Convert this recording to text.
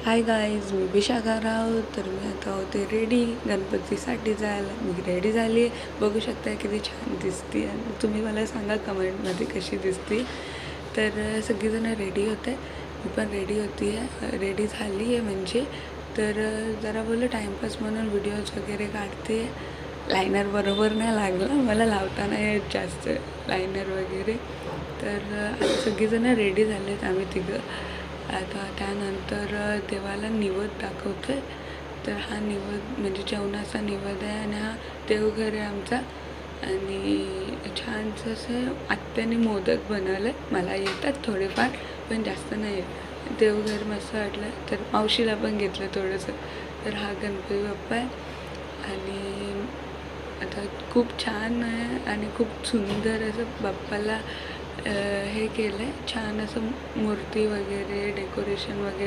Hi guys, मी विशाखा राव. तर मी आता होते रेडी गणपतीसाठी जायला. मी रेडी झाली आहे, बघू शकता किती छान दिसते. तुम्ही मला सांगा कमेंटमध्ये कशी दिसते. तर सगळीजणं रेडी होते, मी पण रेडी होती आहे, रेडी झाली आहे म्हणजे. तर जरा बोललं टाईमपास म्हणून व्हिडिओज वगैरे काढते. लायनर बरोबर नाही लागला मला, लावता नाही येत जास्त लायनर वगैरे. तर आता सगळीजणं रेडी झाले आहेत, आम्ही तिघं. आता त्यानंतर देवाला निवेद दाखवतो आहे. तर हा निवेद म्हणजे जेवणाचा निवेद आहे आणि हा देवघर आहे आमचा. आणि छानसं असं आत्याने मोदक बनवलं आहे, मला येतात थोडेफार पण जास्त नाही येत. देवघर मस्त वाटलं. तर मावशीला पण घेतलं थोडंसं. तर हा गणपती बाप्पा आहे आणि आता खूप छान आहे आणि खूप सुंदर असं बाप्पाला हे केलं आहे. छान असं मूर्ती वगैरे डेकोरेशन वगैरे